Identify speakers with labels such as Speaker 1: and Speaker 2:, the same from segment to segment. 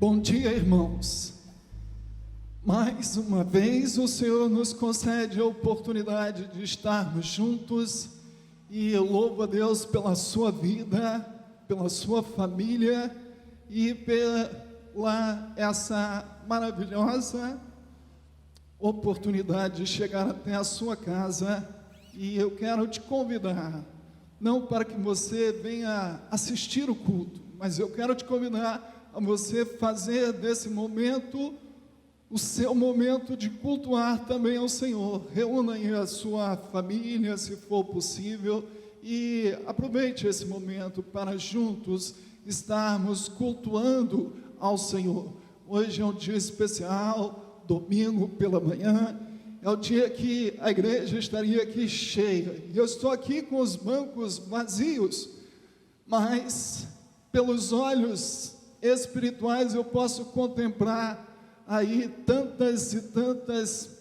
Speaker 1: Bom dia, irmãos. Mais uma vez o Senhor nos concede a oportunidade de estarmos juntos e eu louvo a Deus pela sua vida, pela sua família e pela essa maravilhosa oportunidade de chegar até a sua casa. E eu quero te convidar, não para que você venha assistir o culto, mas eu quero te convidar a você fazer desse momento o seu momento de cultuar também ao Senhor. Reúna aí a sua família, se for possível, e aproveite esse momento para juntos estarmos cultuando ao Senhor. Hoje é um dia especial, domingo pela manhã, é o dia que a igreja estaria aqui cheia, e eu estou aqui com os bancos vazios, mas pelos olhos espirituais eu posso contemplar aí tantas e tantas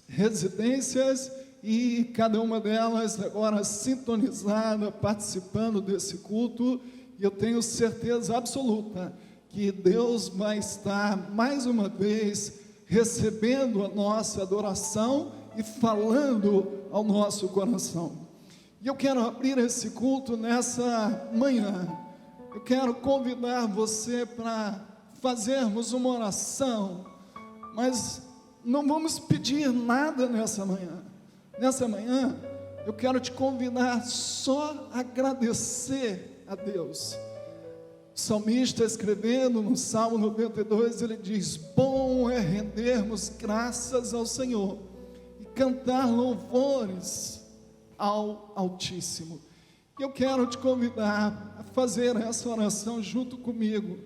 Speaker 1: residências e cada uma delas agora sintonizada, participando desse culto, e eu tenho certeza absoluta que Deus vai estar mais uma vez recebendo a nossa adoração e falando ao nosso coração. E eu quero abrir esse culto nessa manhã. Eu quero convidar você para fazermos uma oração, mas não vamos pedir nada nessa manhã. Nessa manhã, eu quero te convidar só a agradecer a Deus. O salmista, escrevendo no Salmo 92, ele diz: bom é rendermos graças ao Senhor e cantar louvores ao Altíssimo. Eu quero te convidar a fazer essa oração junto comigo.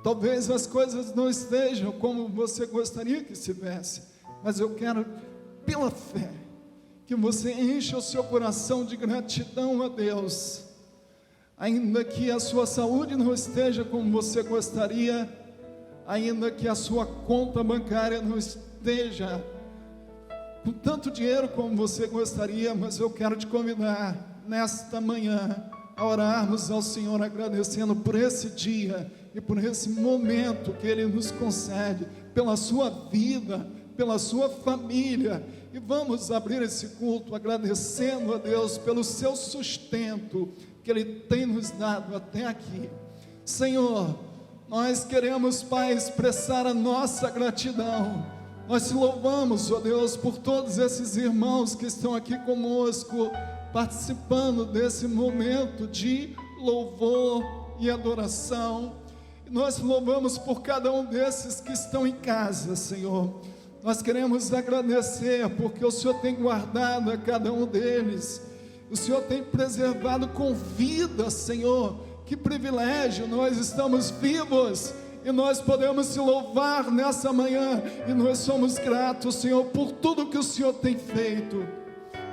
Speaker 1: Talvez as coisas não estejam como você gostaria que estivesse, mas eu quero, pela fé, que você encha o seu coração de gratidão a Deus. Ainda que a sua saúde não esteja como você gostaria, ainda que a sua conta bancária não esteja com tanto dinheiro como você gostaria, mas eu quero te convidar nesta manhã a orarmos ao Senhor, agradecendo por esse dia e por esse momento que Ele nos concede, pela sua vida, pela sua família. E vamos abrir esse culto agradecendo a Deus pelo seu sustento que Ele tem nos dado até aqui. Senhor, nós queremos, Pai, expressar a nossa gratidão. Nós te louvamos, ó Deus, por todos esses irmãos que estão aqui conosco, participando desse momento de louvor e adoração. E nós louvamos por cada um desses que estão em casa, Senhor. Nós queremos agradecer porque o Senhor tem guardado a cada um deles, o Senhor tem preservado com vida, Senhor. Que privilégio, nós estamos vivos e nós podemos te louvar nessa manhã, e nós somos gratos, Senhor, por tudo que o Senhor tem feito.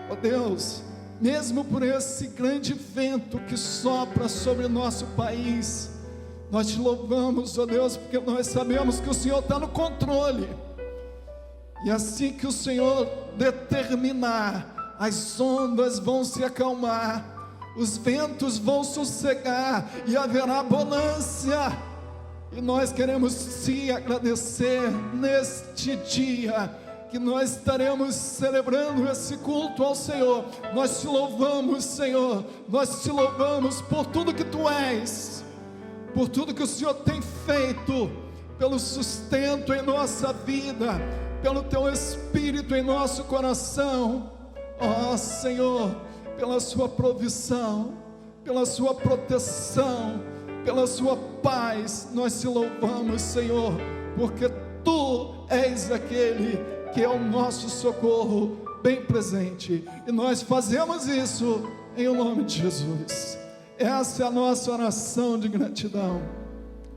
Speaker 1: Ó Deus, mesmo por esse grande vento que sopra sobre o nosso país, nós te louvamos, ó Deus, porque nós sabemos que o Senhor está no controle, e assim que o Senhor determinar, as ondas vão se acalmar, os ventos vão sossegar e haverá bonança. E nós queremos te agradecer neste dia que nós estaremos celebrando esse culto ao Senhor. Nós te louvamos, Senhor, nós te louvamos por tudo que Tu és, por tudo que o Senhor tem feito, pelo sustento em nossa vida, pelo Teu Espírito em nosso coração. Ó Senhor, pela Sua provisão, pela Sua proteção, pela Sua paz, nós te louvamos, Senhor, porque Tu és aquele que é o nosso socorro bem presente, e nós fazemos isso em nome de Jesus. Essa é a nossa oração de gratidão.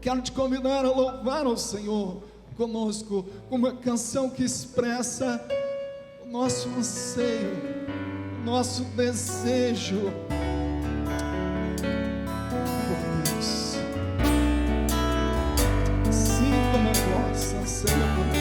Speaker 1: Quero te convidar a louvar ao Senhor conosco, com uma canção que expressa o nosso anseio, o nosso desejo por Deus, assim como a vossa anseia por Deus.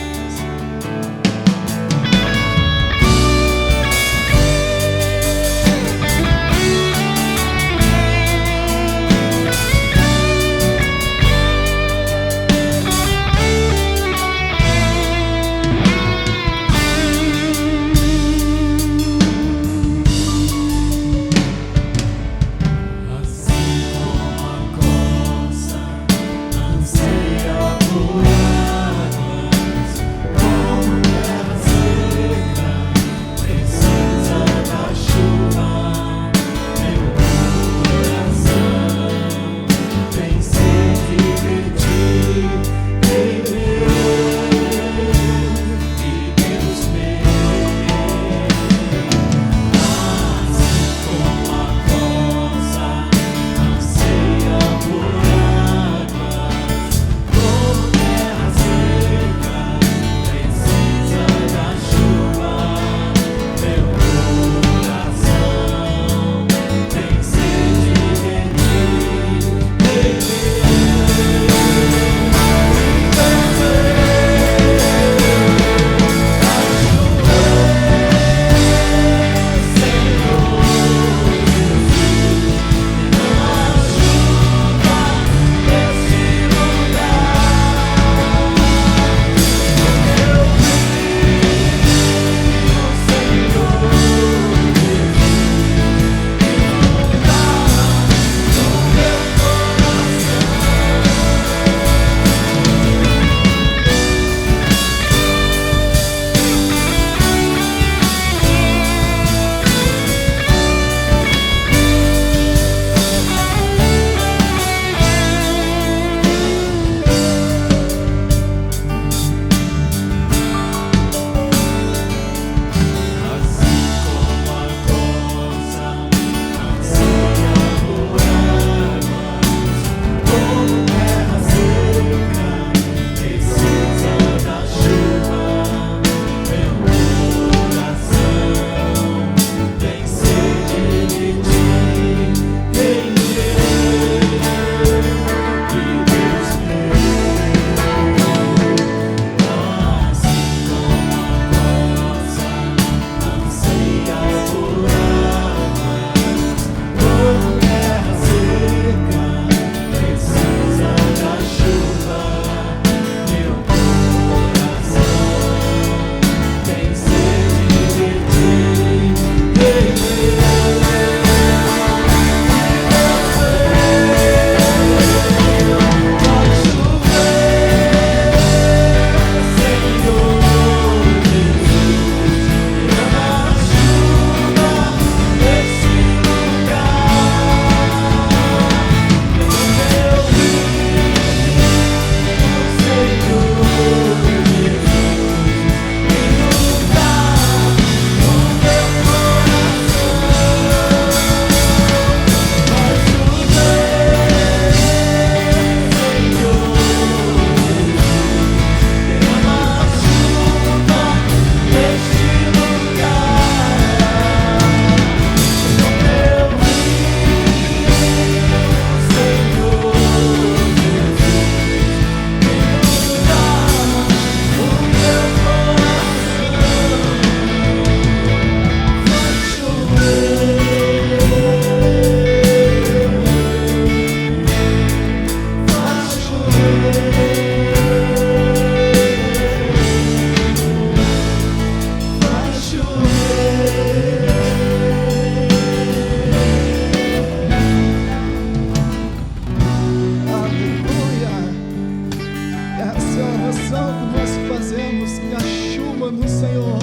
Speaker 1: oração que nós fazemos, que a chuva do Senhor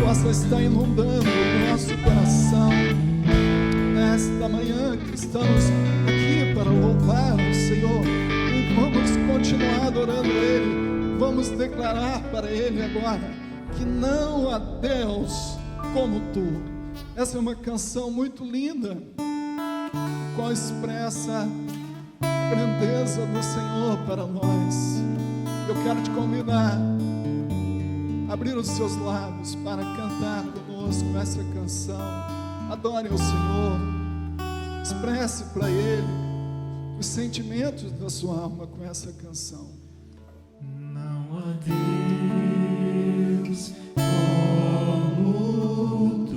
Speaker 1: possa estar inundando o nosso coração nesta manhã que estamos aqui para louvar o Senhor, e vamos continuar adorando Ele. Vamos declarar para Ele agora que não há Deus como Tu. Essa é uma canção muito linda, qual expressa a grandeza do Senhor para nós. Eu quero te convidar a abrir os seus lábios para cantar conosco essa canção. Adore ao Senhor, expresse para Ele os sentimentos da sua alma com essa canção.
Speaker 2: Não há Deus como Tu,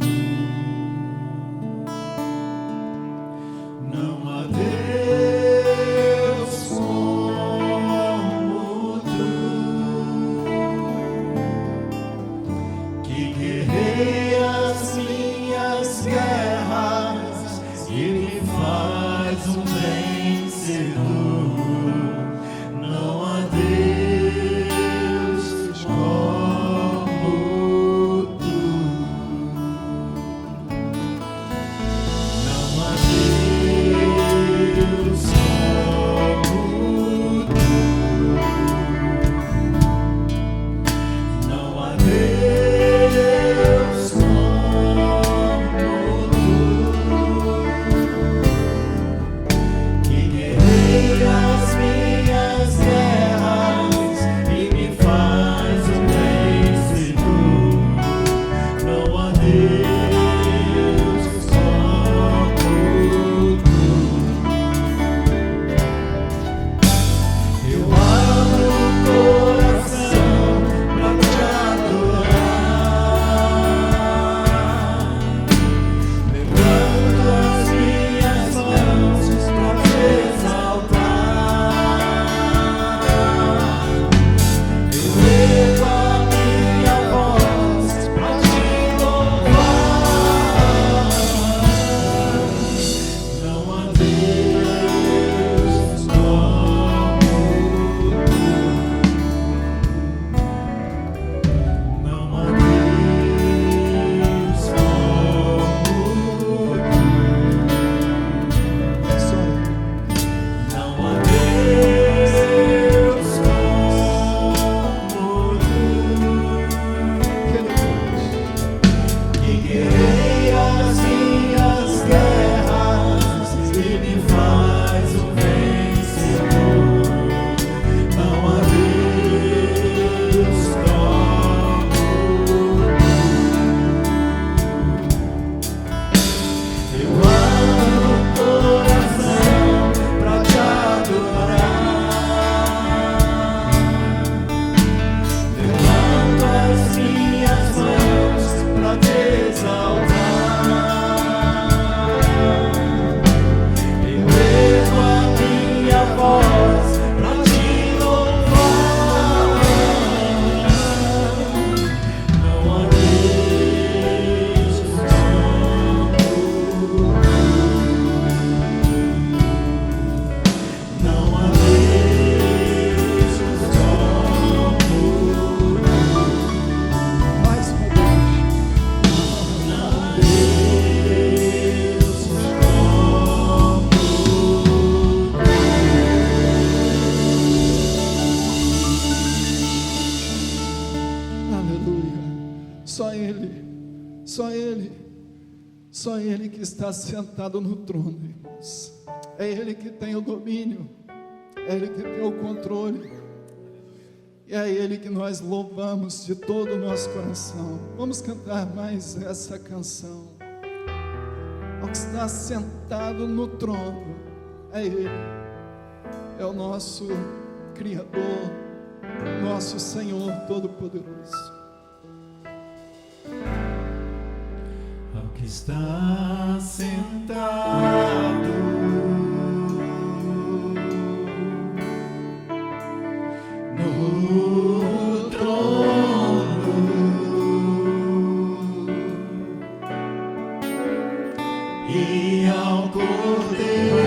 Speaker 2: não há Deus como Tu, que guerreia as minhas guerras e me faz um vencedor. Não há Deus como Tu, não há Deus como Tu, não há Deus como Tu, que guerreia as minhas guerras e me faz um vencedor. Não há Deus como Tu. Eu abro o coração pra te adorar, levanto as minhas mãos pra te exaltar. Eu levo a minha voz pra te louvar. Não há Deus como Tu, não há Deus como Tu.
Speaker 1: Só
Speaker 2: Não há Deus como Tu,
Speaker 1: aquele Deus
Speaker 2: que guerreia as minhas guerras e me faz um vencedor. Não há Deus como Tu. Eu abro o coração pra te adorar, levanto as minhas mãos pra te exaltar. Eu levo a minha voz pra te louvar. Não há Deus como Tu, não há Deus como Tu.
Speaker 1: mais uma vez.
Speaker 2: Não há Deus como Tu.
Speaker 1: Aleluia. Só Ele, só Ele, só Ele que está sentado no trono, irmãos. É Ele que tem o domínio, é Ele que tem o controle, e é Ele que nós louvamos de todo o nosso coração. Vamos cantar mais essa canção. Ao que está sentado no trono, é Ele, é o nosso Criador, nosso Senhor Todo-Poderoso.
Speaker 2: Ao que está sentado no trono, e ao Cordeiro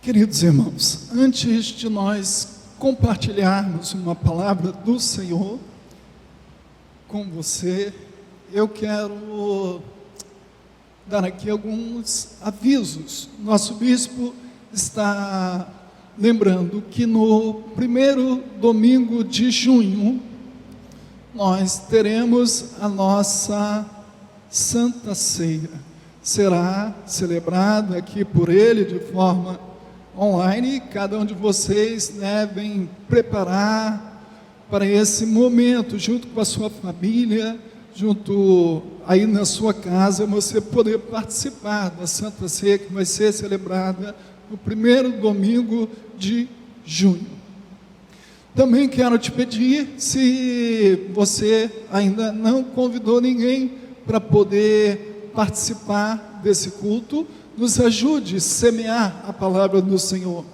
Speaker 1: Queridos irmãos, antes de nós compartilharmos uma palavra do Senhor com você, eu quero dar aqui alguns avisos. Nosso bispo está lembrando que no primeiro domingo de junho, nós teremos a nossa Santa Ceia. Será celebrada aqui por ele de forma online. Cada um de vocês devem preparar para esse momento, junto com a sua família, junto aí na sua casa, você poder participar da Santa Ceia, que vai ser celebrada no primeiro domingo de junho. Também quero te pedir, se você ainda não convidou ninguém para poder participar desse culto, nos ajude a semear a palavra do Senhor.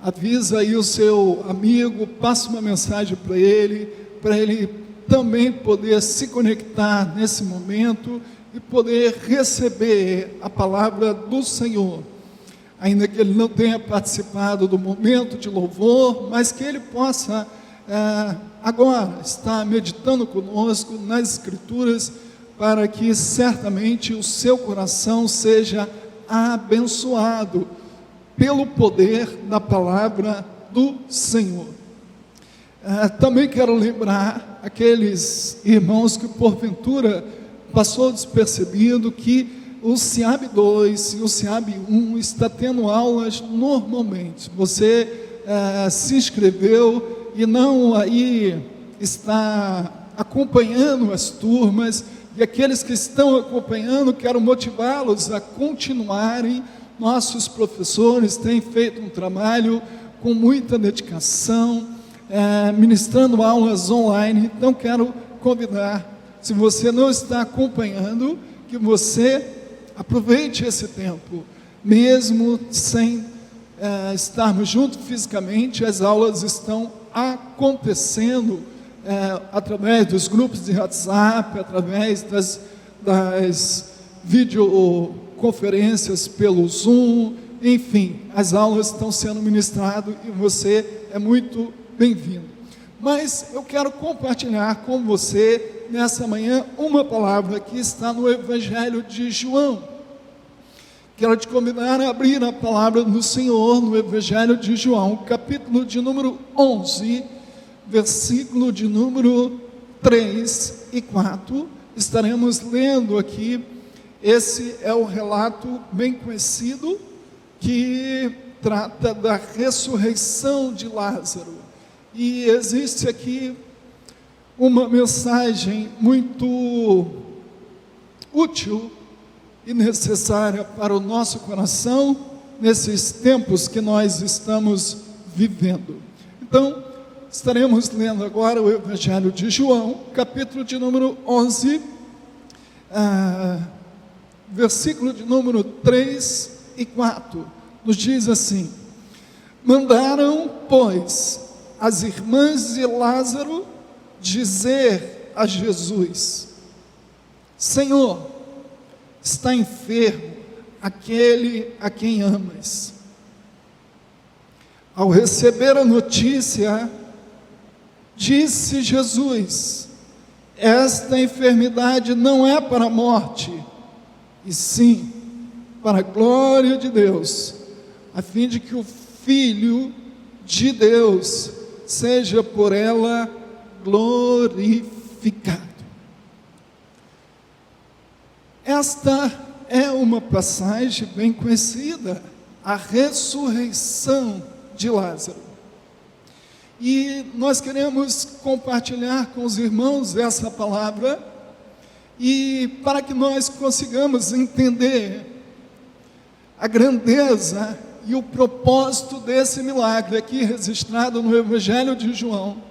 Speaker 1: Avisa aí o seu amigo, passa uma mensagem para ele também poder se conectar nesse momento e poder receber a palavra do Senhor. Ainda que ele não tenha participado do momento de louvor, mas que ele possa agora estar meditando conosco nas Escrituras, para que certamente o seu coração seja abençoado pelo poder da palavra do Senhor. Também quero lembrar aqueles irmãos que porventura passou despercebido que o SEAB 2 e o SEAB 1 está tendo aulas normalmente. Você se inscreveu e não aí está acompanhando as turmas, e aqueles que estão acompanhando, quero motivá-los a continuarem. Nossos professores têm feito um trabalho com muita dedicação, ministrando aulas online. Então quero convidar, se você não está acompanhando, que você aproveite esse tempo, mesmo sem estarmos juntos fisicamente. As aulas estão acontecendo através dos grupos de WhatsApp, através das videoconferências pelo Zoom, enfim, as aulas estão sendo ministradas e você é muito bem-vindo. Mas eu quero compartilhar com você nessa manhã uma palavra que está no Evangelho de João. Quero te convidar a abrir a palavra do Senhor no Evangelho de João, capítulo de número 11, versículo de número 3 e 4, estaremos lendo aqui. Esse é o relato bem conhecido, que trata da ressurreição de Lázaro, e existe aqui uma mensagem muito útil e necessária para o nosso coração, nesses tempos que nós estamos vivendo. Então, estaremos lendo agora o Evangelho de João, capítulo de número 11, versículo de número 3 e 4, nos diz assim: mandaram, pois, as irmãs de Lázaro dizer a Jesus: Senhor, está enfermo aquele a quem amas. Ao receber a notícia, disse Jesus: esta enfermidade não é para a morte, e sim para a glória de Deus, a fim de que o Filho de Deus seja por ela glorificado. Esta é uma passagem bem conhecida, a ressurreição de Lázaro. E nós queremos compartilhar com os irmãos essa palavra, e para que nós consigamos entender a grandeza e o propósito desse milagre aqui registrado no Evangelho de João,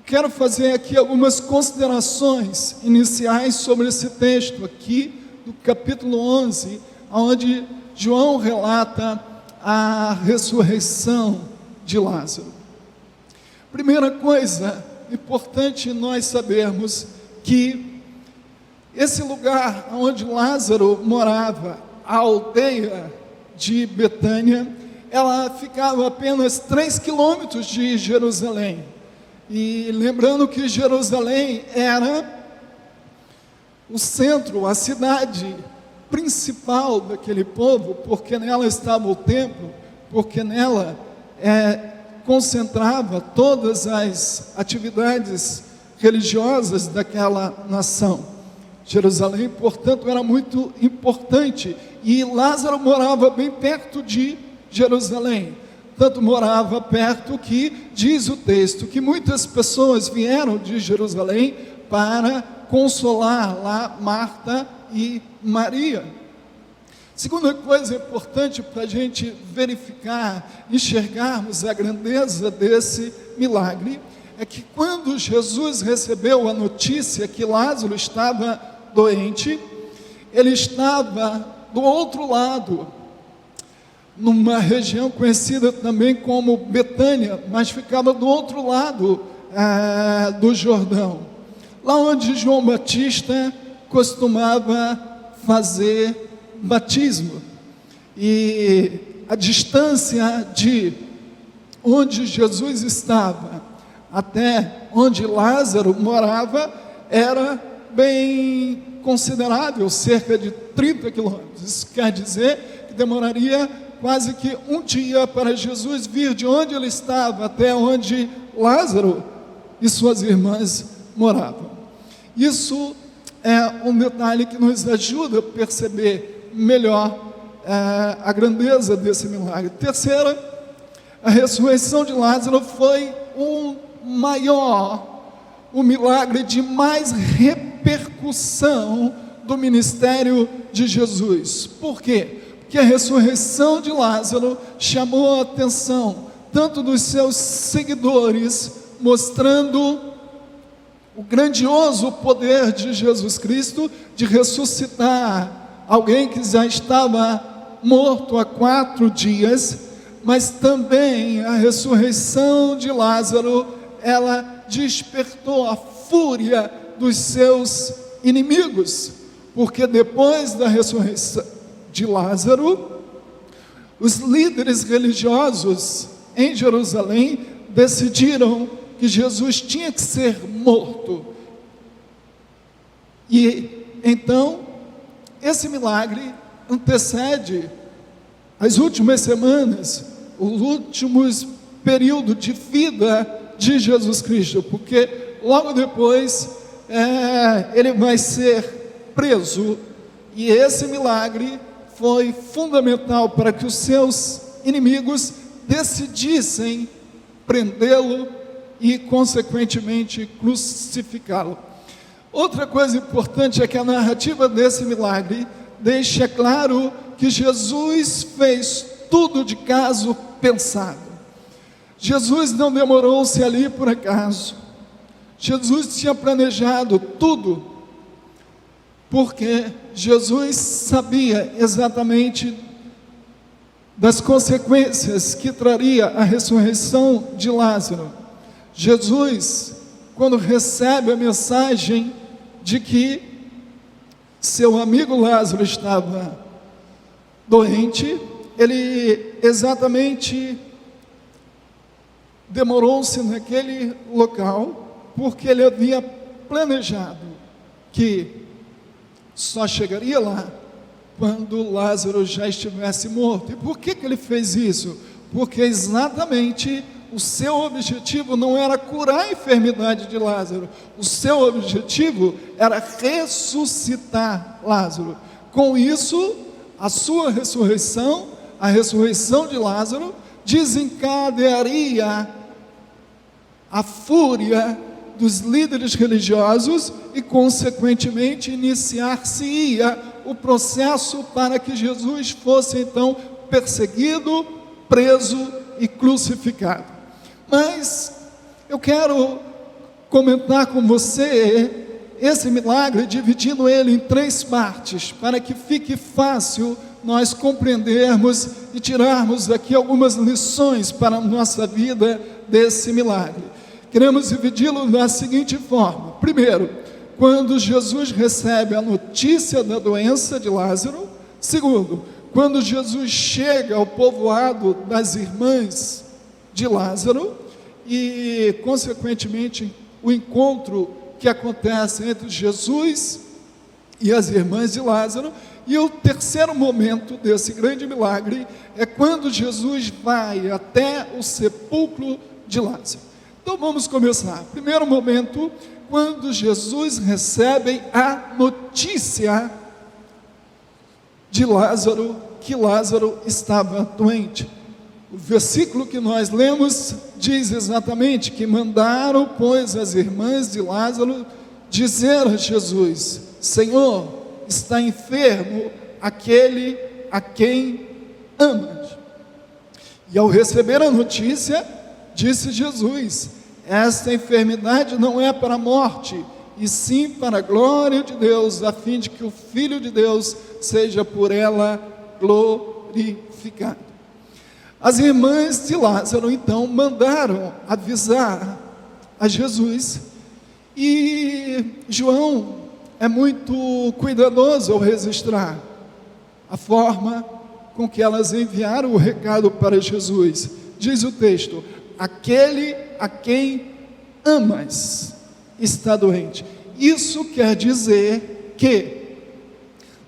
Speaker 1: quero fazer aqui algumas considerações iniciais sobre esse texto aqui do capítulo 11, onde João relata a ressurreição de Lázaro. Primeira coisa importante nós sabermos que esse lugar onde Lázaro morava, a aldeia de Betânia, ela ficava a apenas 3 quilômetros de Jerusalém. E lembrando que Jerusalém era o centro, a cidade principal daquele povo, porque nela estava o templo, porque nela concentrava todas as atividades religiosas daquela nação. Jerusalém, portanto, era muito importante, e Lázaro morava bem perto de Jerusalém. Tanto morava perto que, diz o texto, que muitas pessoas vieram de Jerusalém para consolar lá Marta e Maria. Segunda coisa importante para a gente verificar, enxergarmos a grandeza desse milagre, é que quando Jesus recebeu a notícia que Lázaro estava doente, ele estava do outro lado, numa região conhecida também como Betânia, mas ficava do outro lado do Jordão, lá onde João Batista costumava fazer batismo. E a distância de onde Jesus estava até onde Lázaro morava era bem considerável, cerca de 30 quilômetros. Isso quer dizer que demoraria quase que um dia para Jesus vir de onde ele estava até onde Lázaro e suas irmãs moravam. Isso é um detalhe que nos ajuda a perceber melhor a grandeza desse milagre. Terceira, a ressurreição de Lázaro foi o milagre de mais repercussão do ministério de Jesus. Por quê? Porque a ressurreição de Lázaro chamou a atenção tanto dos seus seguidores, mostrando o grandioso poder de Jesus Cristo de ressuscitar alguém que já estava morto há 4 dias, mas também a ressurreição de Lázaro, ela despertou a fúria dos seus inimigos, porque depois da ressurreição de Lázaro, os líderes religiosos em Jerusalém decidiram que Jesus tinha que ser morto. E então, esse milagre antecede as últimas semanas, os últimos períodos de vida de Jesus Cristo, porque logo depois ele vai ser preso, e esse milagre foi fundamental para que os seus inimigos decidissem prendê-lo e, consequentemente, crucificá-lo. Outra coisa importante é que a narrativa desse milagre deixa claro que Jesus fez tudo de caso pensado. Jesus não demorou-se ali por acaso. Jesus tinha planejado tudo, porque Jesus sabia exatamente das consequências que traria a ressurreição de Lázaro. Jesus, quando recebe a mensagem de que seu amigo Lázaro estava doente, ele exatamente demorou-se naquele local, porque ele havia planejado que só chegaria lá quando Lázaro já estivesse morto. E por que ele fez isso? Porque exatamente o seu objetivo não era curar a enfermidade de Lázaro, o seu objetivo era ressuscitar Lázaro. Com isso, a sua ressurreição, a ressurreição de Lázaro, desencadearia a fúria dos líderes religiosos e, consequentemente, iniciar-se-ia o processo para que Jesus fosse então perseguido, preso e crucificado. Mas eu quero comentar com você esse milagre, dividindo ele em 3 partes, para que fique fácil nós compreendermos e tirarmos aqui algumas lições para a nossa vida desse milagre. Queremos dividi-lo da seguinte forma: primeiro, quando Jesus recebe a notícia da doença de Lázaro. Segundo, quando Jesus chega ao povoado das irmãs de Lázaro, e consequentemente o encontro que acontece entre Jesus e as irmãs de Lázaro. E o terceiro momento desse grande milagre é quando Jesus vai até o sepulcro de Lázaro. Então vamos começar. Primeiro momento, quando Jesus recebe a notícia de Lázaro, que Lázaro estava doente. O versículo que nós lemos diz exatamente que mandaram, pois, as irmãs de Lázaro dizer a Jesus: Senhor, está enfermo aquele a quem amas. E ao receber a notícia, disse Jesus: esta enfermidade não é para a morte, e sim para a glória de Deus, a fim de que o Filho de Deus seja por ela glorificado. As irmãs de Lázaro então mandaram avisar a Jesus, e João é muito cuidadoso ao registrar a forma com que elas enviaram o recado para Jesus. Diz o texto: aquele a quem amas está doente. Isso quer dizer que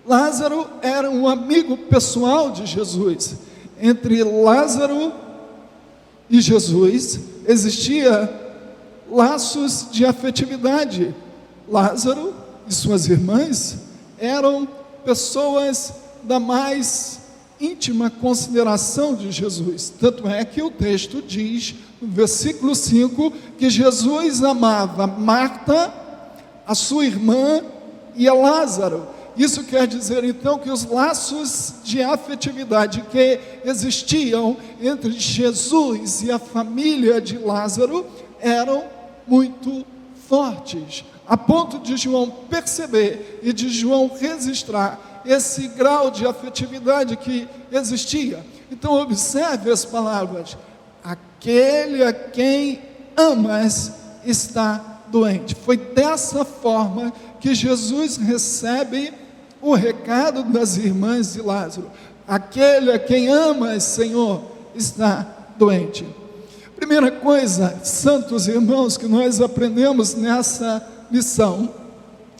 Speaker 1: Lázaro era um amigo pessoal de Jesus. Entre Lázaro e Jesus existia laços de afetividade. Lázaro e suas irmãs eram pessoas da mais íntima consideração de Jesus. Tanto é que o texto diz, no versículo 5, que Jesus amava Marta, a sua irmã e a Lázaro. Isso quer dizer então que os laços de afetividade que existiam entre Jesus e a família de Lázaro eram muito fortes, a ponto de João perceber e de João registrar esse grau de afetividade que existia. Então observe as palavras: aquele a quem amas está doente. Foi dessa forma que Jesus recebe o recado das irmãs de Lázaro: aquele a quem amas, Senhor, está doente. Primeira coisa, santos irmãos, que nós aprendemos nessa lição,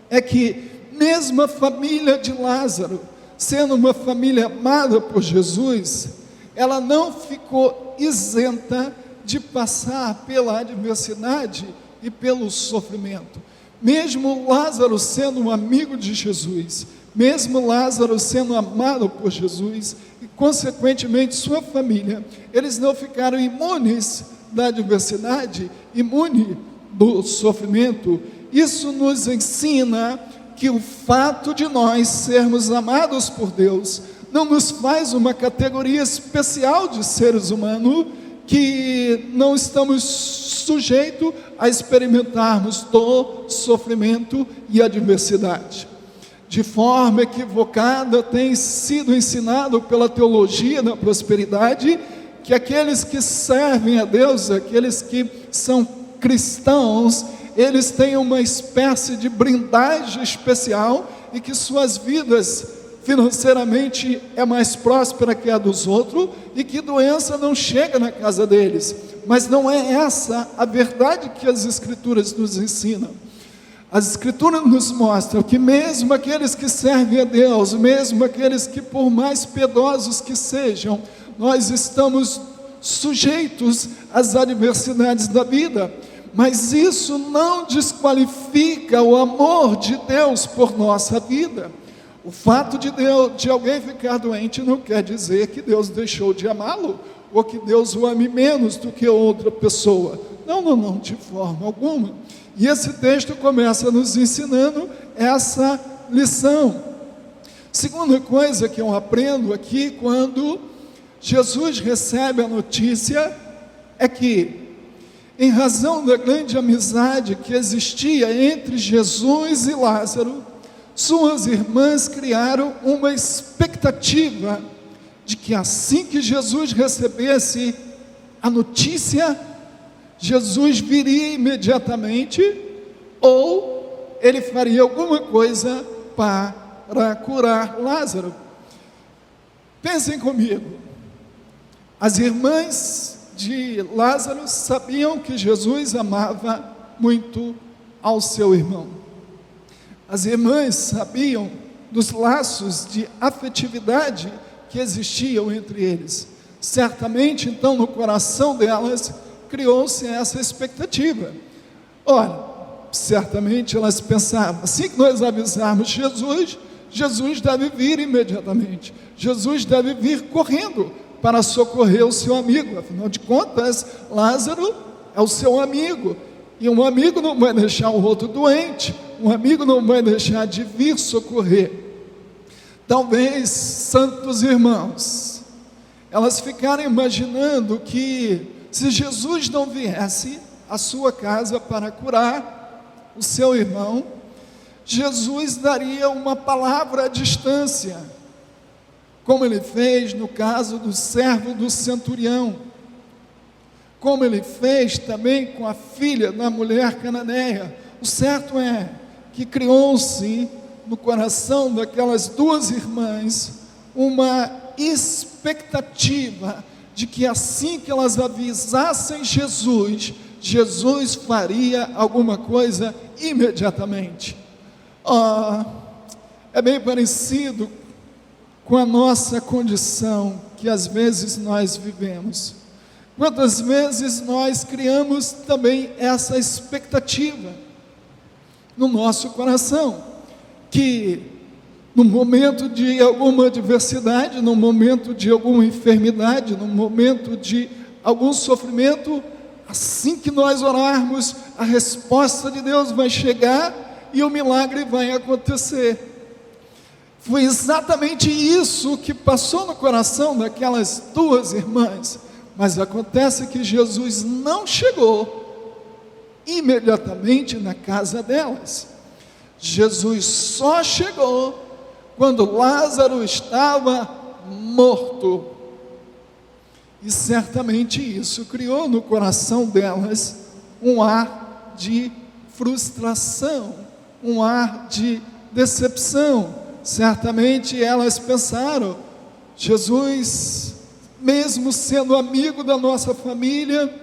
Speaker 1: é que mesmo a família de Lázaro, sendo uma família amada por Jesus, ela não ficou isenta de passar pela adversidade e pelo sofrimento. Mesmo Lázaro sendo um amigo de Jesus, mesmo Lázaro sendo amado por Jesus, e consequentemente sua família, eles não ficaram imunes da adversidade, imune do sofrimento. Isso nos ensina que o fato de nós sermos amados por Deus não nos faz uma categoria especial de seres humanos que não estamos sujeitos a experimentarmos dor, sofrimento e adversidade. De forma equivocada tem sido ensinado pela teologia da prosperidade que aqueles que servem a Deus, aqueles que são cristãos, eles têm uma espécie de blindagem especial e que suas vidas financeiramente é mais próspera que a dos outros e que doença não chega na casa deles. Mas não é essa a verdade que as Escrituras nos ensinam. As Escrituras nos mostram que mesmo aqueles que servem a Deus, mesmo aqueles que por mais piedosos que sejam, nós estamos sujeitos às adversidades da vida, mas isso não desqualifica o amor de Deus por nossa vida. O fato de alguém ficar doente não quer dizer que Deus deixou de amá-lo, ou que Deus o ame menos do que outra pessoa. Não, de forma alguma. E esse texto começa nos ensinando essa lição. Segunda coisa que eu aprendo aqui, quando Jesus recebe a notícia, é que, em razão da grande amizade que existia entre Jesus e Lázaro, suas irmãs criaram uma expectativa de que assim que Jesus recebesse a notícia, Jesus viria imediatamente, ou ele faria alguma coisa para curar Lázaro. Pensem comigo, as irmãs de Lázaro sabiam que Jesus amava muito ao seu irmão. As irmãs sabiam dos laços de afetividade que existiam entre eles. Certamente, então, no coração delas, criou-se essa expectativa. Ora, certamente elas pensavam, assim que nós avisarmos Jesus, Jesus deve vir imediatamente. Jesus deve vir correndo para socorrer o seu amigo. Afinal de contas, Lázaro é o seu amigo. E um amigo não vai deixar o outro doente. Um amigo não vai deixar de vir socorrer. Talvez, santos irmãos, elas ficaram imaginando que se Jesus não viesse à sua casa para curar o seu irmão, Jesus daria uma palavra à distância, como ele fez no caso do servo do centurião, como ele fez também com a filha da mulher cananeia. O certo é que criou-se no coração daquelas duas irmãs uma expectativa de que assim que elas avisassem Jesus, Jesus faria alguma coisa imediatamente. É bem parecido com a nossa condição que às vezes nós vivemos. Quantas vezes nós criamos também essa expectativa no nosso coração, que no momento de alguma adversidade, no momento de alguma enfermidade, no momento de algum sofrimento, assim que nós orarmos, a resposta de Deus vai chegar e o milagre vai acontecer. Foi exatamente isso que passou no coração daquelas duas irmãs. Mas acontece que Jesus não chegou imediatamente na casa delas. Jesus só chegou quando Lázaro estava morto. E certamente isso criou no coração delas um ar de frustração, um ar de decepção. Certamente elas pensaram, Jesus, mesmo sendo amigo da nossa família,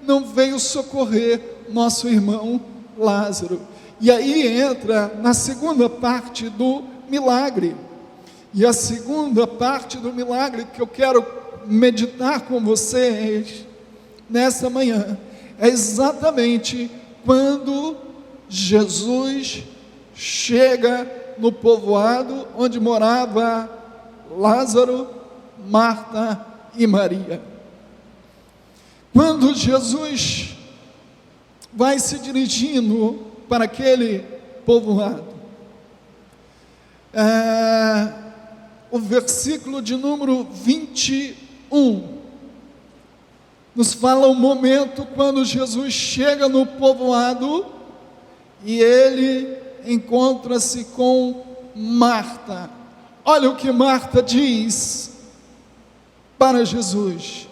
Speaker 1: não veio socorrer nosso irmão Lázaro. E aí entra na segunda parte do milagre. E a segunda parte do milagre que eu quero meditar com vocês nessa manhã é exatamente quando Jesus chega no povoado onde morava Lázaro, Marta e Maria. Quando Jesus vai se dirigindo para aquele povoado, o versículo de número 21 nos fala o momento quando Jesus chega no povoado e ele encontra-se com Marta. Olha o que Marta diz para Jesus.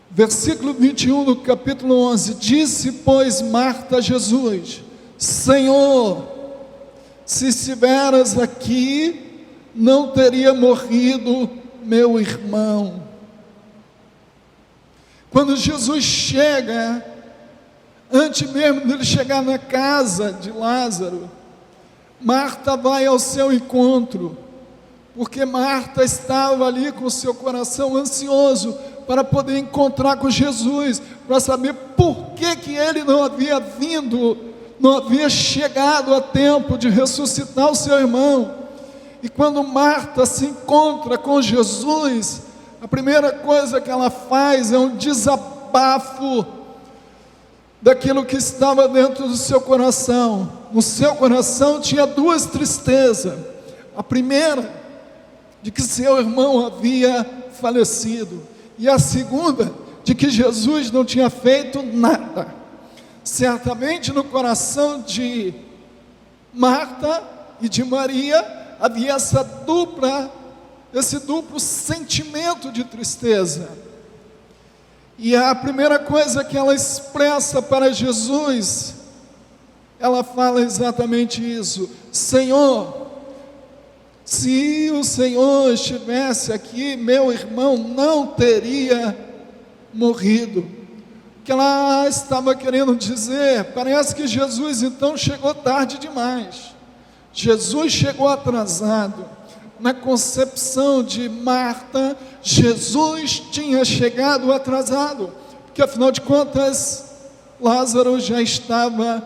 Speaker 1: Versículo 21 do capítulo 11. Disse, pois, Marta a Jesus: Senhor, se estiveras aqui, não teria morrido meu irmão. Quando Jesus chega, antes mesmo dele chegar na casa de Lázaro, Marta vai ao seu encontro, porque Marta estava ali com o seu coração ansioso para poder encontrar com Jesus, para saber por que ele não havia vindo, não havia chegado a tempo de ressuscitar o seu irmão. E quando Marta se encontra com Jesus, a primeira coisa que ela faz é um desabafo daquilo que estava dentro do seu coração. No seu coração tinha duas tristezas. A primeira, de que seu irmão havia falecido. E a segunda, de que Jesus não tinha feito nada. Certamente no coração de Marta e de Maria havia esse duplo sentimento de tristeza. E a primeira coisa que ela expressa para Jesus, ela fala exatamente isso: Senhor, Se o Senhor estivesse aqui, meu irmão não teria morrido. O que ela estava querendo dizer, parece que Jesus então chegou tarde demais. Jesus chegou atrasado. Na concepção de Marta, Jesus tinha chegado atrasado, porque afinal de contas, Lázaro já estava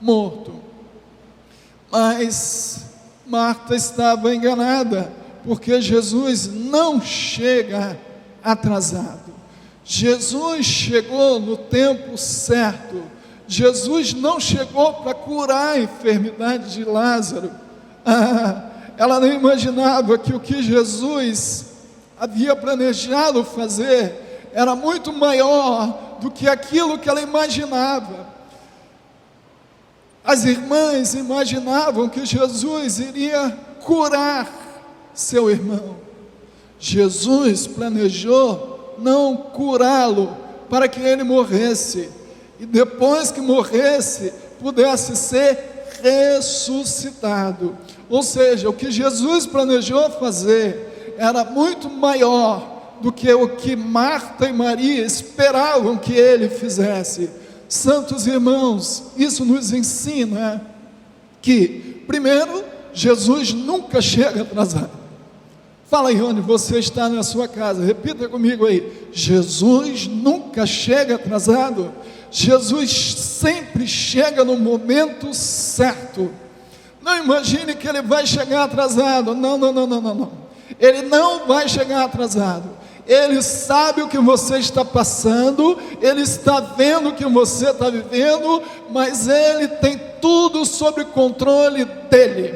Speaker 1: morto. Mas Marta estava enganada, porque Jesus não chega atrasado. Jesus chegou no tempo certo. Jesus não chegou para curar a enfermidade de Lázaro. Ela não imaginava que o que Jesus havia planejado fazer era muito maior do que aquilo que ela imaginava. As irmãs imaginavam que Jesus iria curar seu irmão. Jesus planejou não curá-lo para que ele morresse, e depois que morresse, pudesse ser ressuscitado. Ou seja, o que Jesus planejou fazer era muito maior do que o que Marta e Maria esperavam que ele fizesse. Santos irmãos, isso nos ensina que, primeiro, Jesus nunca chega atrasado. Fala aí onde você está na sua casa, repita comigo aí: Jesus nunca chega atrasado. Jesus sempre chega no momento certo. Não imagine que ele vai chegar atrasado. Não. Ele não vai chegar atrasado. Ele sabe o que você está passando, Ele está vendo o que você está vivendo, mas Ele tem tudo sob controle dEle.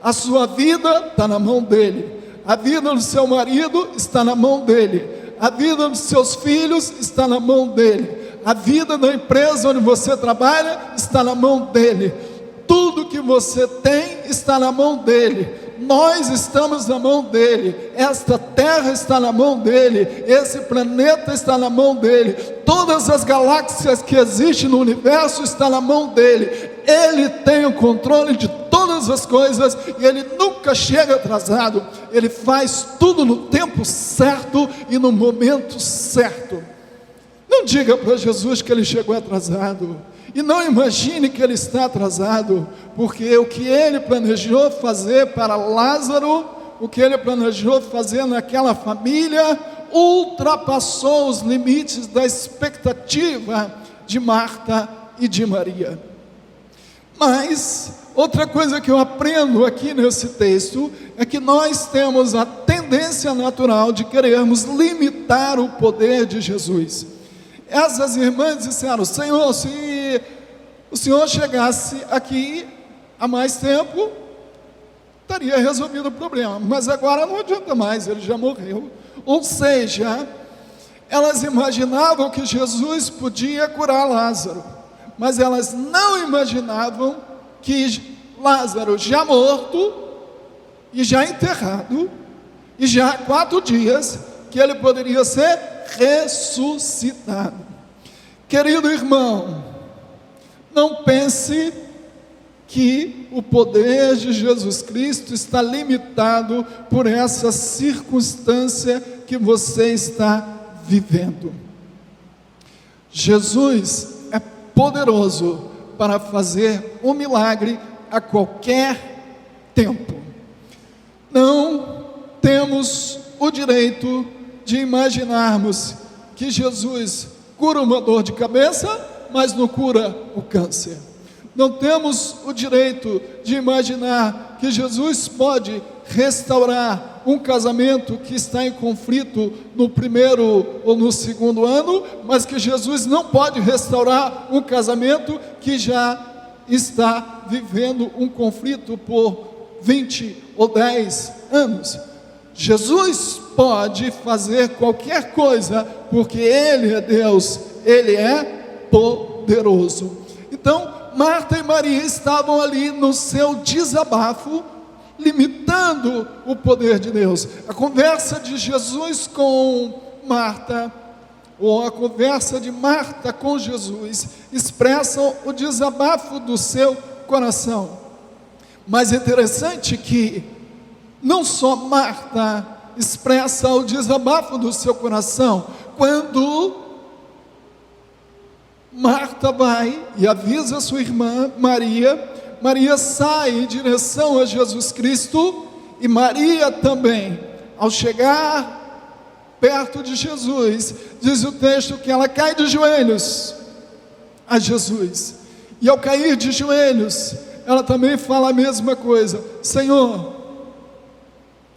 Speaker 1: A sua vida está na mão dEle, a vida do seu marido está na mão dEle, a vida dos seus filhos está na mão dEle, a vida da empresa onde você trabalha está na mão dEle. Tudo que você tem está na mão dEle. Nós estamos na mão dEle, esta terra está na mão dEle, esse planeta está na mão dEle, todas as galáxias que existem no universo estão na mão dEle. Ele tem o controle de todas as coisas e Ele nunca chega atrasado. Ele faz tudo no tempo certo e no momento certo. Não diga para Jesus que Ele chegou atrasado. E não imagine que ele está atrasado, porque o que ele planejou fazer para Lázaro, o que ele planejou fazer naquela família, ultrapassou os limites da expectativa de Marta e de Maria. Mas outra coisa que eu aprendo aqui nesse texto é que nós temos a tendência natural de querermos limitar o poder de Jesus. Essas irmãs disseram: Senhor, se o Senhor chegasse aqui há mais tempo, estaria resolvido o problema, mas agora não adianta mais, ele já morreu. Ou seja, elas imaginavam que Jesus podia curar Lázaro, mas elas não imaginavam que Lázaro já morto, e já enterrado, e já há 4 dias, que ele poderia ser ressuscitado. Querido irmão, não pense que o poder de Jesus Cristo está limitado por essa circunstância que você está vivendo. Jesus é poderoso para fazer um milagre a qualquer tempo. Não temos o direito de imaginarmos que Jesus cura uma dor de cabeça, mas não cura o câncer. Não temos o direito de imaginar que Jesus pode restaurar um casamento que está em conflito no primeiro ou no segundo ano, mas que Jesus não pode restaurar um casamento que já está vivendo um conflito por 20 ou 10 anos. Jesus pode fazer qualquer coisa, porque Ele é Deus, Ele é poderoso. Então, Marta e Maria estavam ali no seu desabafo, limitando o poder de Deus. A conversa de Jesus com Marta, ou a conversa de Marta com Jesus, expressam o desabafo do seu coração. Mas é interessante que Não só Marta expressa o desabafo do seu coração, quando Marta vai e avisa sua irmã Maria, Maria sai em direção a Jesus Cristo, e Maria também, ao chegar perto de Jesus, diz o texto que ela cai de joelhos a Jesus, e ao cair de joelhos, ela também fala a mesma coisa: Senhor,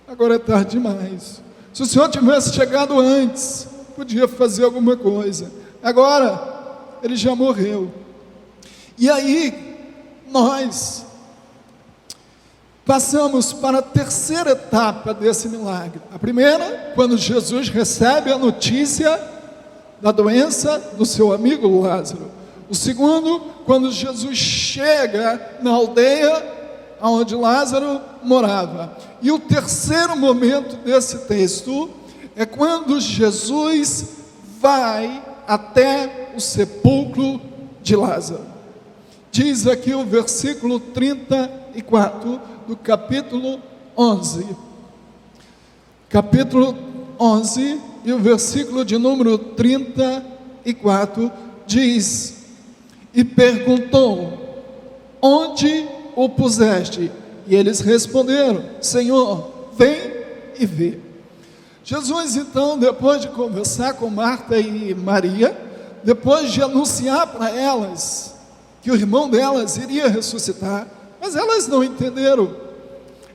Speaker 1: agora é tarde demais, se o Senhor tivesse chegado antes, podia fazer alguma coisa, agora ele já morreu. E aí nós passamos para a terceira etapa desse milagre. A primeira, quando Jesus recebe a notícia da doença do seu amigo Lázaro. O segundo, quando Jesus chega na aldeia onde Lázaro morava. E o terceiro momento desse texto é quando Jesus vai até o sepulcro de Lázaro. Diz aqui o versículo 34 do capítulo 11. Capítulo 11 e o versículo de número 34 diz: e perguntou: onde o puseste? E eles responderam: Senhor, vem e vê. Jesus então, depois de conversar com Marta e Maria, depois de anunciar para elas que o irmão delas iria ressuscitar, mas elas não entenderam.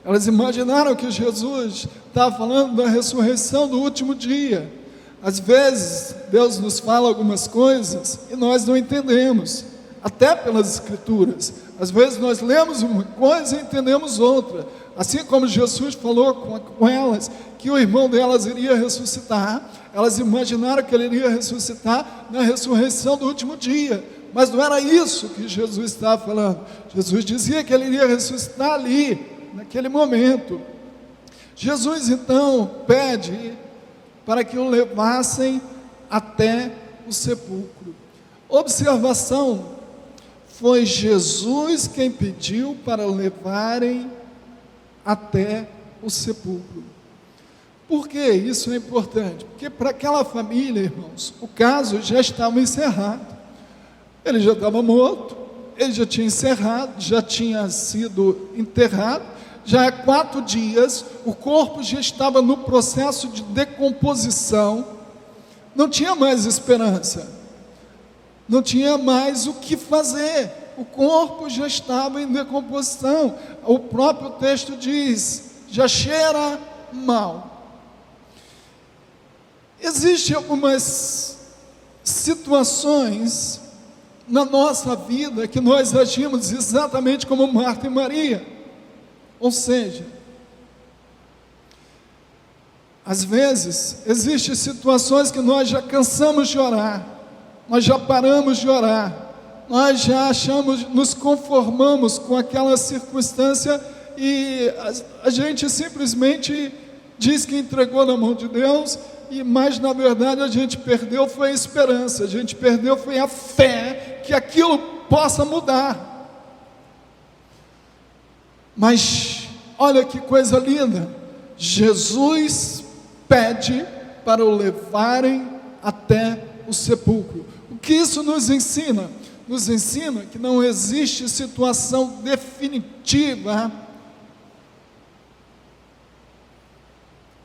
Speaker 1: Elas imaginaram que Jesus estava falando da ressurreição do último dia. Às vezes, Deus nos fala algumas coisas e nós não entendemos, até pelas Escrituras. Às vezes nós lemos uma coisa e entendemos outra. Assim como Jesus falou com elas que o irmão delas iria ressuscitar, elas imaginaram que ele iria ressuscitar na ressurreição do último dia. Mas não era isso que Jesus estava falando. Jesus dizia que ele iria ressuscitar ali, naquele momento. Jesus então pede para que o levassem até o sepulcro. Observação: foi Jesus quem pediu para levarem até o sepulcro. Por que isso é importante? Porque para aquela família, irmãos, o caso já estava encerrado. Ele já estava morto, ele já tinha encerrado, já tinha sido enterrado, já há 4 dias, o corpo já estava no processo de decomposição, não tinha mais esperança, não tinha mais o que fazer, o corpo já estava em decomposição, o próprio texto diz, já cheira mal. Existem algumas situações na nossa vida que nós agimos exatamente como Marta e Maria, ou seja, às vezes existem situações que nós já cansamos de orar, nós já paramos de orar, nós já achamos, nos conformamos com aquela circunstância e a gente simplesmente diz que entregou na mão de Deus, mas na verdade a gente perdeu foi a esperança, a gente perdeu foi a fé que aquilo possa mudar. Mas olha que coisa linda, Jesus pede para o levarem até o sepulcro. O que isso nos ensina? Nos ensina que não existe situação definitiva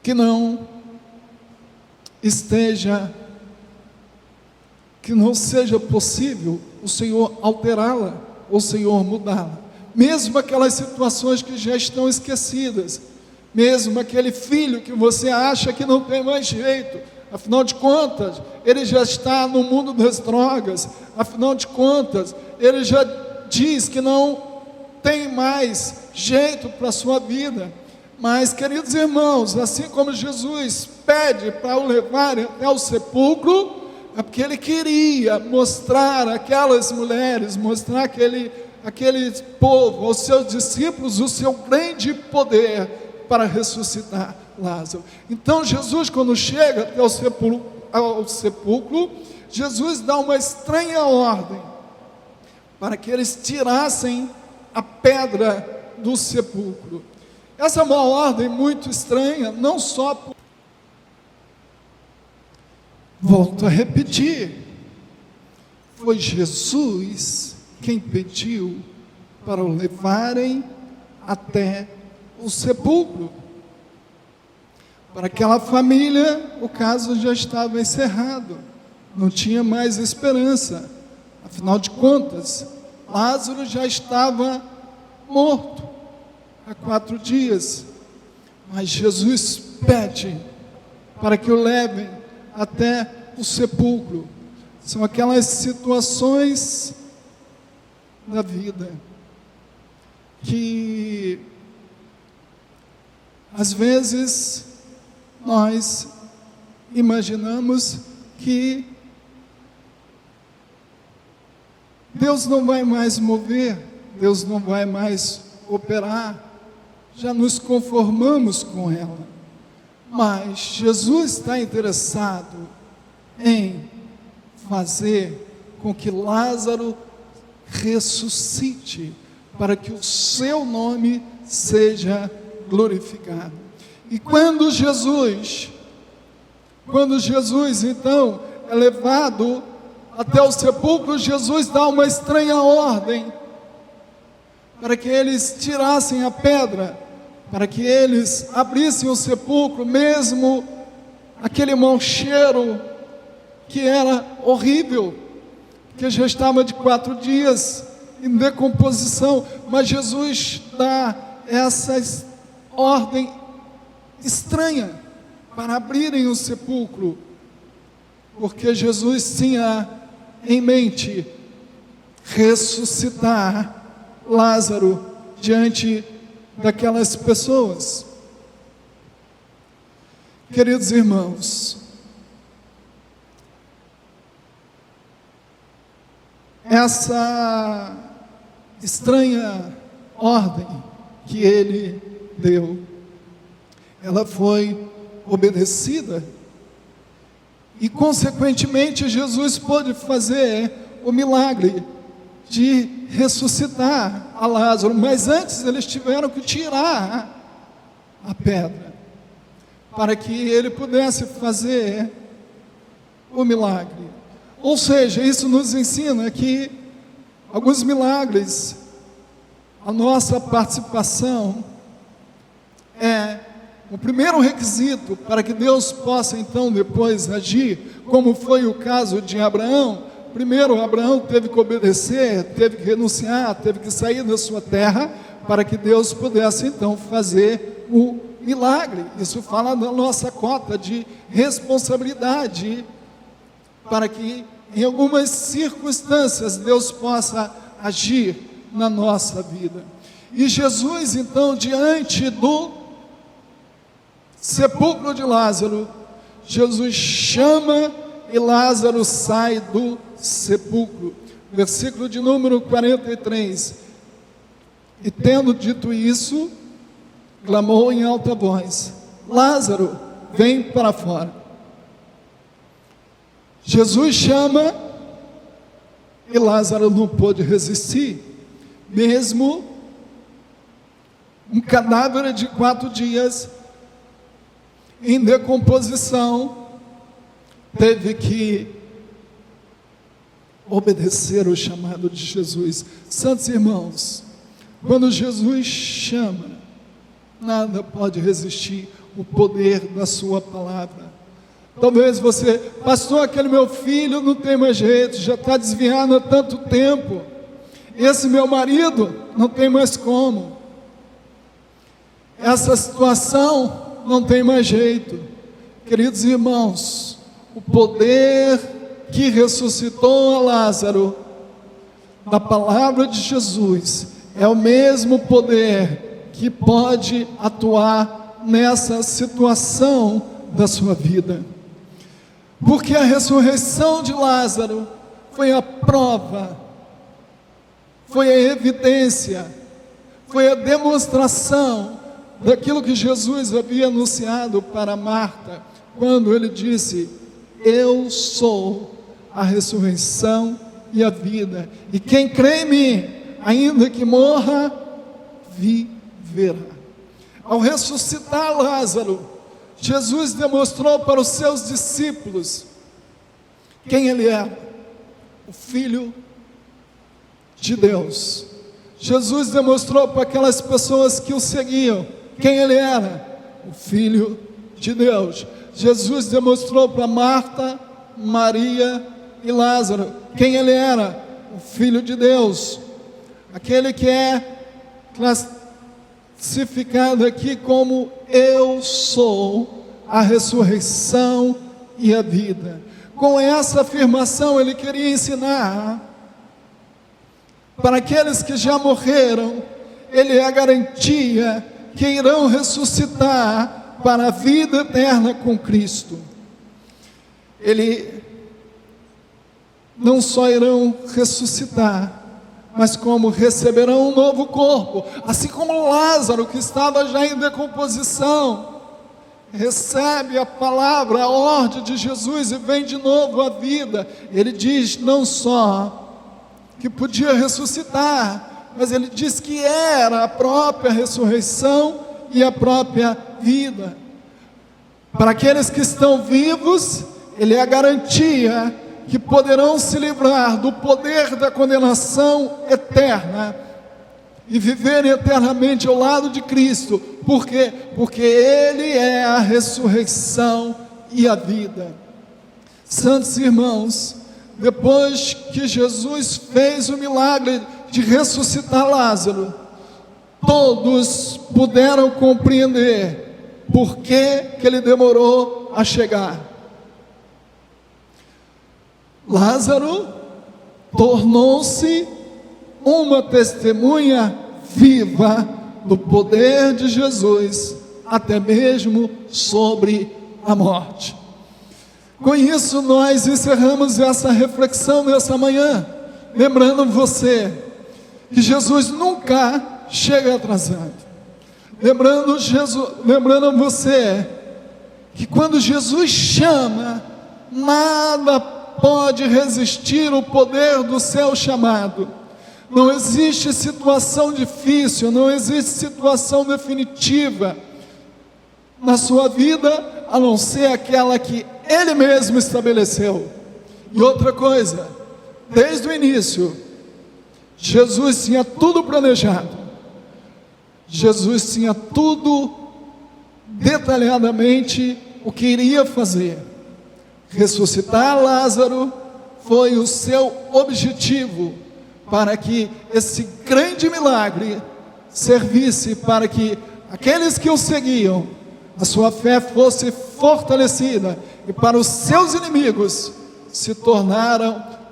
Speaker 1: que não seja possível o Senhor alterá-la, ou o Senhor mudá-la. Mesmo aquelas situações que já estão esquecidas, mesmo aquele filho que você acha que não tem mais jeito, afinal de contas, ele já está no mundo das drogas, afinal de contas, ele já diz que não tem mais jeito para a sua vida. Mas, queridos irmãos, assim como Jesus pede para o levarem até o sepulcro, é porque ele queria mostrar àquelas mulheres, mostrar aquele povo, aos seus discípulos, o seu grande poder para ressuscitar Lázaro. Então Jesus, quando chega até ao sepulcro, Jesus dá uma estranha ordem, para que eles tirassem a pedra do sepulcro. Essa é uma ordem muito estranha, não só por... Volto a repetir, foi Jesus quem pediu para o levarem até o sepulcro. Para aquela família, o caso já estava encerrado, não tinha mais esperança. Afinal de contas, Lázaro já estava morto há 4 dias. Mas Jesus pede para que o levem até o sepulcro. São aquelas situações da vida que às vezes nós imaginamos que Deus não vai mais mover, Deus não vai mais operar, já nos conformamos com ela. Mas Jesus está interessado em fazer com que Lázaro ressuscite, para que o seu nome seja glorificado. E quando Jesus então é levado até o sepulcro, Jesus dá uma estranha ordem para que eles tirassem a pedra, para que eles abrissem o sepulcro, mesmo aquele mau cheiro que era horrível, que já estava de 4 dias em decomposição. Mas Jesus dá essa ordem estranha para abrirem o sepulcro, porque Jesus tinha em mente ressuscitar Lázaro diante daquelas pessoas. Queridos irmãos, essa estranha ordem que ele deu, ela foi obedecida e consequentemente Jesus pôde fazer o milagre de ressuscitar a Lázaro. Mas antes eles tiveram que tirar a pedra para que ele pudesse fazer o milagre. Ou seja, isso nos ensina que alguns milagres, a nossa participação é o primeiro requisito para que Deus possa então depois agir, como foi o caso de Abraão. Primeiro, Abraão teve que obedecer, teve que renunciar, teve que sair da sua terra, para que Deus pudesse então fazer o milagre. Isso fala da nossa cota de responsabilidade, para que em algumas circunstâncias Deus possa agir na nossa vida. E Jesus então, diante do sepulcro de Lázaro, Jesus chama e Lázaro sai do sepulcro. Versículo de número 43. E tendo dito isso, clamou em alta voz: Lázaro, vem para fora. Jesus chama e Lázaro não pôde resistir, mesmo um cadáver de 4 dias em decomposição, teve que obedecer o chamado de Jesus. Santos irmãos, quando Jesus chama, nada pode resistir o poder da sua palavra. Talvez você, pastor, aquele meu filho não tem mais jeito, já está desviado há tanto tempo, esse meu marido não tem mais como, essa situação não tem mais jeito. Queridos irmãos, o poder que ressuscitou a Lázaro, da palavra de Jesus, é o mesmo poder que pode atuar nessa situação da sua vida. Porque a ressurreição de Lázaro foi a prova, foi a evidência, foi a demonstração daquilo que Jesus havia anunciado para Marta, quando ele disse: eu sou a ressurreição e a vida, e quem crê em mim, ainda que morra, viverá. Ao ressuscitar Lázaro, Jesus demonstrou para os seus discípulos quem ele era: o Filho de Deus. Jesus demonstrou para aquelas pessoas que o seguiam quem ele era: o Filho de Deus. Jesus demonstrou para Marta, Maria e Lázaro quem ele era: o Filho de Deus. Aquele que é classificado aqui como eu sou a ressurreição e a vida. Com essa afirmação ele queria ensinar para aqueles que já morreram, ele é a garantia que irão ressuscitar para a vida eterna com Cristo. Ele não só irão ressuscitar, mas como receberão um novo corpo, assim como Lázaro, que estava já em decomposição, recebe a palavra, a ordem de Jesus e vem de novo à vida. Ele diz não só que podia ressuscitar, mas ele diz que era a própria ressurreição e a própria vida. Para aqueles que estão vivos, ele é a garantia que poderão se livrar do poder da condenação eterna e viverem eternamente ao lado de Cristo. Por quê? Porque ele é a ressurreição e a vida. Santos irmãos, depois que Jesus fez o milagre de ressuscitar Lázaro, todos puderam compreender por que ele demorou a chegar. Lázaro tornou-se uma testemunha viva do poder de Jesus, até mesmo sobre a morte. Com isso nós encerramos essa reflexão nessa manhã, lembrando você que Jesus nunca chega atrasado. Lembrando você que quando Jesus chama, nada pode resistir o poder do seu chamado. Não existe situação difícil, não existe situação definitiva na sua vida, a não ser aquela que Ele mesmo estabeleceu. E outra coisa, desde o início, Jesus tinha tudo planejado. Jesus tinha tudo detalhadamente o que iria fazer. Ressuscitar Lázaro foi o seu objetivo, para que esse grande milagre servisse para que aqueles que o seguiam, a sua fé fosse fortalecida, e para os seus inimigos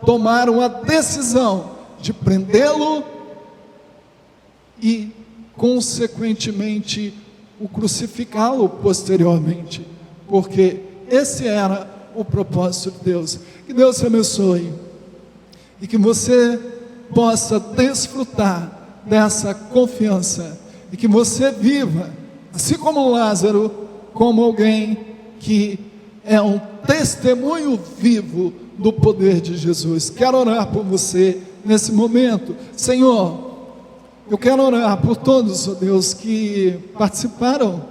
Speaker 1: tomaram a decisão de prendê-lo e consequentemente o crucificá-lo posteriormente, porque esse era o propósito de Deus. Que Deus te abençoe e que você possa desfrutar dessa confiança e que você viva, assim como Lázaro, como alguém que é um testemunho vivo do poder de Jesus. Quero orar por você nesse momento. Senhor, eu quero orar por todos, ó Deus, que participaram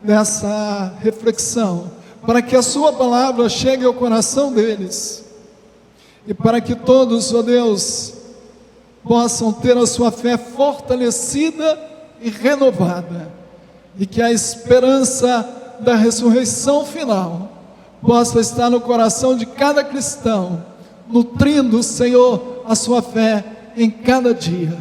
Speaker 1: dessa reflexão, para que a sua palavra chegue ao coração deles, e para que todos, ó Deus, possam ter a sua fé fortalecida e renovada, e que a esperança da ressurreição final possa estar no coração de cada cristão, nutrindo, Senhor, a sua fé em cada dia.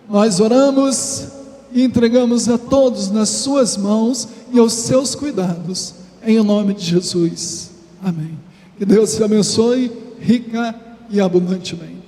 Speaker 1: Nós oramos e entregamos a todos nas suas mãos e aos seus cuidados, em nome de Jesus, amém. Que Deus te abençoe rica e abundantemente.